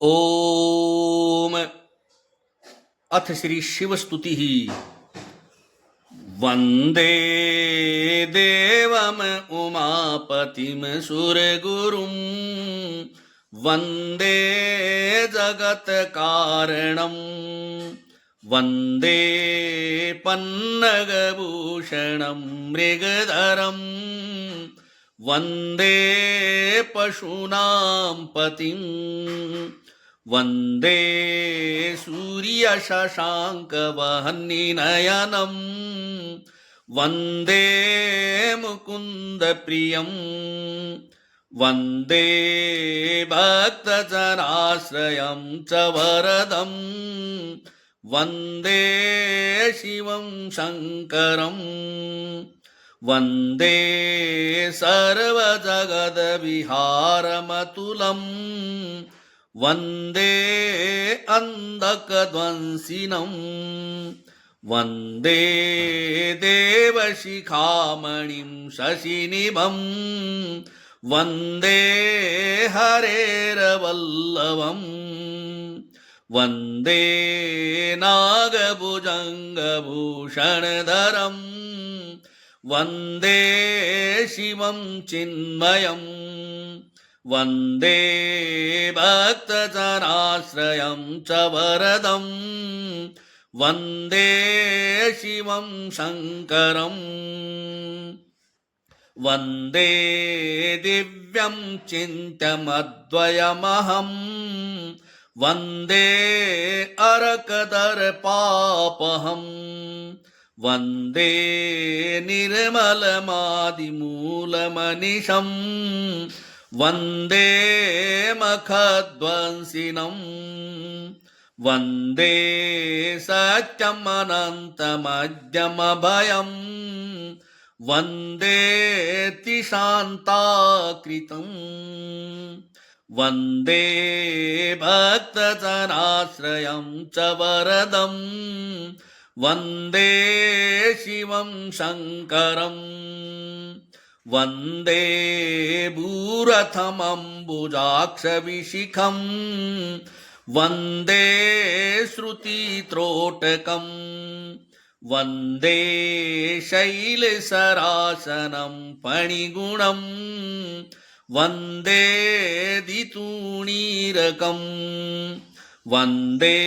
ओम अथ श्री शिवस्तुति। वंदे देवम उमापतिम सुरगुरुम वंदे जगत कारणम वंदे पन्नगभूषणम मृगधरम वंदे पशूनां पतिं वंदे सूर्यशशाङ्कवह्निनयनं वंदे मुकुन्दप्रियं वंदे भक्तजनाश्रयं च वरदं वंदे शिवं शङ्करम् वंदे सर्वजगद्विहारमतुलं वंदे अन्धकध्वंसिनं वंदे देवशिखामणिं शशिनिभं वंदे हरेरवल्लभं वंदे नागभुजङ्गभूषणधरं वंदे शिवं चिन्मयं वंदे भक्तजनाश्रयं च वरदं वंदे शिवं शङ्करम् वंदे दिव्यं चिन्त्यमद्वयमहं वंदे अरकदर्पापहम् वंदे निर्मलमादिमूलमनिशं वंदे मखध्वंसिनं वंदे सत्यमनन्तमद्यमभयं वंदे तिशान्ताकृतं वंदे भक्तजनाश्रयं च वरदं वंदे शिवं शङ्करम् वंदे भूरथमम्बुजाक्षविशिखं वंदे श्रुतित्रोटकं वंदे शैलसरासनं फणिगुणं वंदे दितूणीरकम् वंदे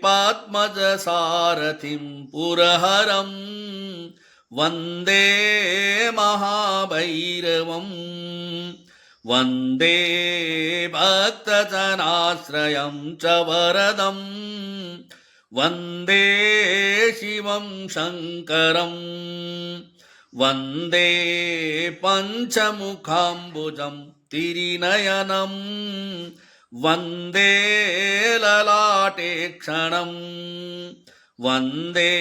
पद्मजसारथिं पुरहरं वंदे महाभैरवं वंदे भक्तजनाश्रयं च वरदं वंदे शिवं शङ्करं वंदे पञ्चमुखाम्बुजं तिरिनयनं वंदे ललाटे क्षणं वंदे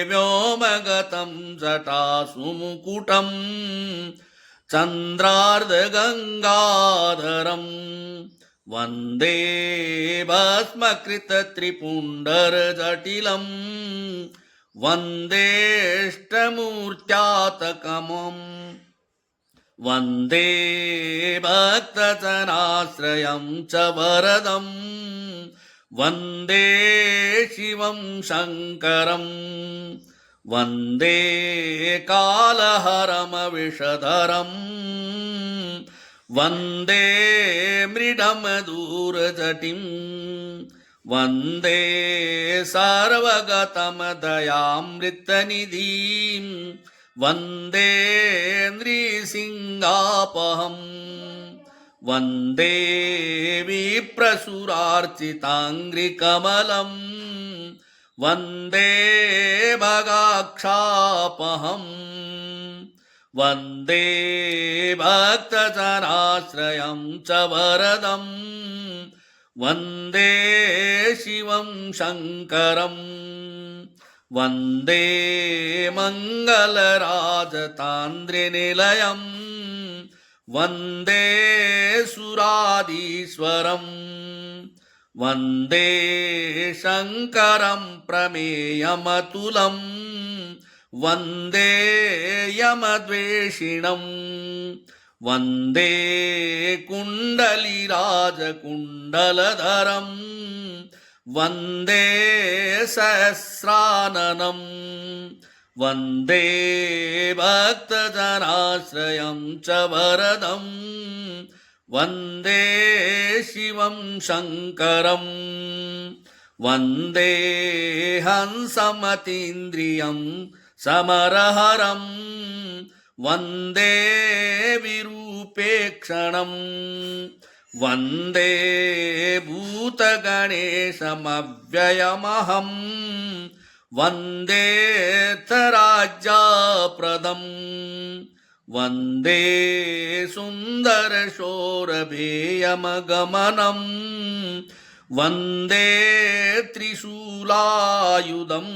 व्योमगतं जटासुमुकुटं चन्द्रार्धगङ्गाधरं वंदे भस्मकृतत्रिपुण्डरजटिलं वंदेष्टमूर्त्यातकमं वंदे भक्तजनाश्रयं च वरदं वंदे शिवं शङ्करम् वंदे कालहरमविषधरं वंदे मृडमधूरजटिं वंदे सर्वगतमदयामृतनिधिं वंदे नृसिंहापहं वंदे विप्रसुरार्चिताङ्घ्रिकमलं वंदे भगाक्षापहं वंदे भक्तजनाश्रयं च वरदं वंदे शिवं शङ्करम् वंदे मङ्गलराजतान्द्रिनिलयं वंदे सुराधीश्वरं वंदे शङ्करं प्रमेयमतुलं वंदे यमद्वेषिणं ವಂದೇ ಕುಂಡಲಿರಾಜಕುಂಡಲಧರಂ ವಂದೇ ಸಹಸ್ರಾನನಂ ವಂದೇ ಭಕ್ತಜನಾಶ್ರಯಂ ಚ ವರದಂ ವಂದೇ ಶಿವಂ ಶಂಕರಂ ವಂದೇ ಹಂಸಮತೀಂದ್ರಿಯಂ ಸಮರಹರಂ ವಂದೇ ವಿರೂಪೇಕ್ಷಣಂ ವಂದೇ ಭೂತಗಣೇಶಮವ್ಯಯಮಹಂ ವಂದೇ ರಾಜ್ಯಪ್ರದಂ ವಂದೇ ಸುಂದರಶೋರಭೇಯಮಗಮನಂ ವಂದೇ ತ್ರಿಶೂಲಾಯುಧಂ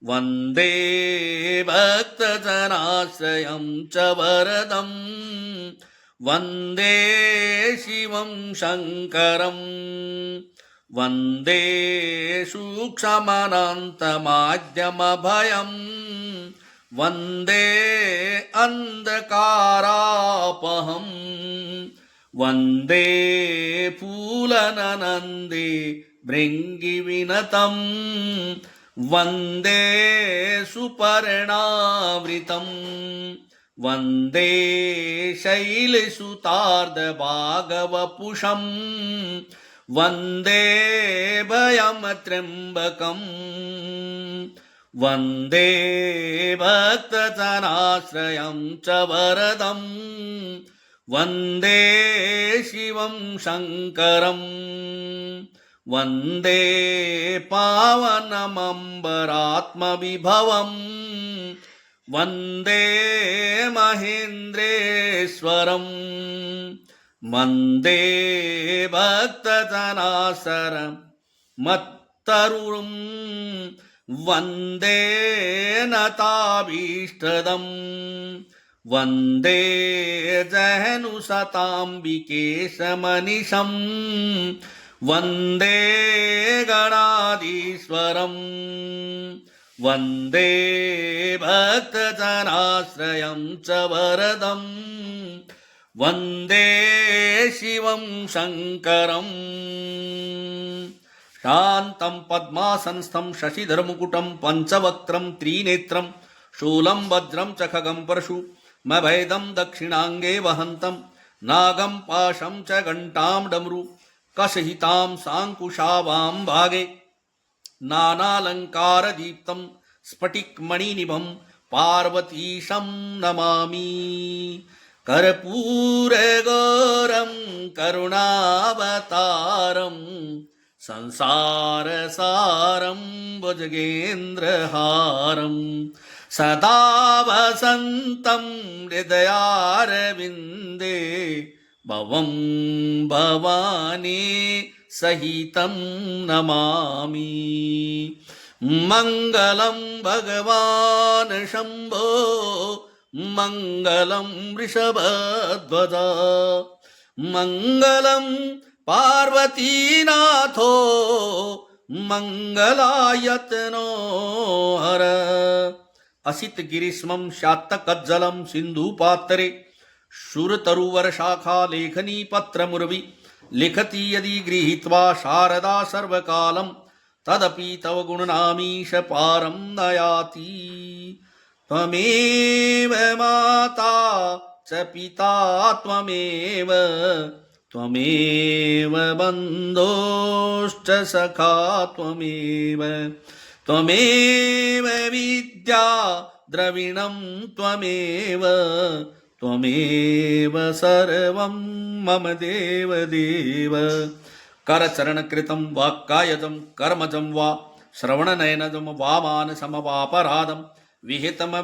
ವಂದೇ ಭಕ್ತಜನಾಶ್ರಯಂ ಚ ವರದಂ ವಂದೇ ಶಿವಂ ಶಂಕರಂ ವಂದೇ ಸೂಕ್ಷ್ಮನಾಂತಮಾಧ್ಯಮಭಯಂ ವಂದೇ ಅಂಧಕಾರಾಪಹಂ ವಂದೇ ಫೂಲನನಂದೇ ಭೃಂಗಿವಿನತಂ ವಂದೇ ಸುಪರ್ಣಾವೃತಂ ವಂದೇ ಶೈಲಸುತಾರ್ಧಭಾಗವಪುಷಂ ವಂದೇ ಭಯಮತ್ರ್ಯಂಬಕಂ ವಂದೇ ಭಕ್ತಜನಾಶ್ರಯಂ ಚ ವರದಂ ವಂದೇ ಶಿವಂ ಶಂಕರಂ ವಂದೇ ಪಾವನಮಂಬರಾತ್ಮವಿಭವಂ ವಂದೇ ಮಹೇಂದ್ರೇಶ್ವರಂ ವಂದೇ ಭಕ್ತಜನಾಸರಂ ಮತ್ತರುಂ ವಂದೇ ನತಾಭೀಷ್ಟದಂ ವಂದೇ ಜಹನುಸತಾಂಬಿಕೇಶಮನಿಶಂ ವಂದೇ ಗಣಾಧೀಶ್ವರಂ ವಂದೇ ಭಕ್ತಜನಾಶ್ರಯಂ ಚ ವರದಂ ವಂದೇ ಶಿವಂ ಶಂಕರಂ ಶಾಂತಂ ಪದ್ಮಾಸನಸ್ಥಂ ಶಶಿಧರಮುಕುಟಂ ಪಂಚವಕ್ತ್ರಂ ತ್ರಿನೇತ್ರಂ ಶೂಲಂ ವಜ್ರಂ ಚ ಖಗಂ ಪರಶು ಮಭೇದಂ ದಕ್ಷಿಣಾಂಗೇ ವಹಂತಂ ನಾಗಂ ಪಾಶಂ ಚ ಘಂಟಾಂ ಡಮರು ಕಶಹಿತಾಂ ಸಾಂಕುಶಾವಾಂ ಭಾಗೆ ನಾನಾಲಂಕಾರದೀಪ್ತಂ ಸ್ಫಟಿಕ್ಮಣಿನಿಭಂ ಪಾರ್ವತೀಶಂ ನಮಾಮಿ ಕರ್ಪೂರಗೌರಂ ಕರುಣಾವತಾರಂ ಸಂಸಾರಸಾರಂ ಭುಜಗೇಂದ್ರಹಾರಂ ಸದಾ ವಸಂತಂ ಹೃದಯಾರವಿಂದೇ ಭವಂ ಭವಾನಿ ಸಹಿತಂ ನಮಾಮಿ ಮಂಗಲಂ ಭಗವಾನ್ ಶಂಭೋ ಮಂಗಲಂ ವೃಷಭಧ್ವಜ ಮಂಗಲಂ ಪಾರ್ವತೀನಾಥೋ ಮಂಗಲಾಯತನೋ ಹರ ಅಸಿತ್ ಗಿರಿಸ್ಮಂ ಶಾತ್ತಕಜ್ಜಲಂ ಸಿಂಧೂಪಾತ್ತರೆ ಶೂರತರುವರಶಾಖಾ ಲೇಖನೀ ಪತ್ರಮುರವಿ ಲಿಖತಿ ಯದಿ ಗೃಹೀತ್ವಾ ಶಾರದಾ ಸರ್ವಕಾಲಂ ತದಪಿ ತವ ಗುಣನಾಮೀಶ ಪಾರಂ ನಯಾತಿ ತ್ವಮೇವ ಮಾತಾ ಚ ಪಿತಾ ತ್ವಮೇವ ತ್ವಮೇವ ಬಂಧೋಶ್ಚ ಸಖಾ ತ್ವಮೇವ ತ್ವಮೇವ ವಿದ್ಯಾ ದ್ರವಿಣಂ ತ್ವಮೇವ ತ್ವಮೇವ ಸರ್ವಂ ಮಮ ದೇವ ದೇವ ಕರಚರಣಕೃತಂ ವಾಕ್ಕಾಯಜಂ ಕರ್ಮಜಂ ವಾ ಶ್ರವಣನಯನಜಂ ವಾ ಮಾನಸಮವಾಪರಾಧಂ ವಿಹಿತಮ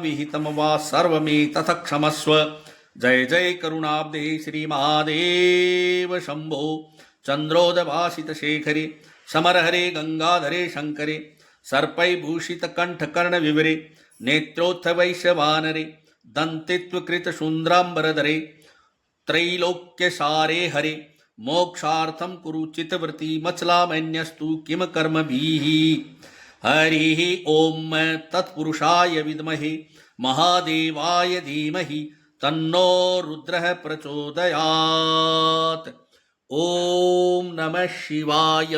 ವಾ ಸರ್ವಮೇ ತಥ ಕ್ಷಮಸ್ವ ಜಯ ಜಯ ಕರುಣಾಬ್ಧೇ ಶ್ರೀ ಮಹಾದೇವ ಶಂಭೋ ಚಂದ್ರೋದಭಾಸಿತ ಶೇಖರೆ ಸಮರಹರೆ ಗಂಗಾಧರೆ ಶಂಕರೆ ಸರ್ಪೈಭೂಷಿತ ಕಂಠಕರ್ಣ ವಿವರೆ ನೇತ್ರೋತ್ಥವೈಶ್ಯವಾನರೆ ದಂತಿತ್ವಕೃತ ಶೂಂದ್ರಾಂಬರಧರೆ ತ್ರೈಲೋಕ್ಯಸಾರೆ ಹರೆ ಮೋಕ್ಷಾರ್ಥಂ ಕುರು ಚಿತ್ತವೃತ್ತಿ ಮಚಲಾಮನ್ಯಸ್ತು ಕಿಮ ಕರ್ಮಭಿಃ ಹರಿಃ ಓಂ ತತ್ಪುರುಷಾಯ ವಿದ್ಮಹೆ ಮಹಾದೇವಾಯ ಧೀಮಹಿ तन्नो रुद्रः प्रचोदयात्। ओम नमः शिवाय।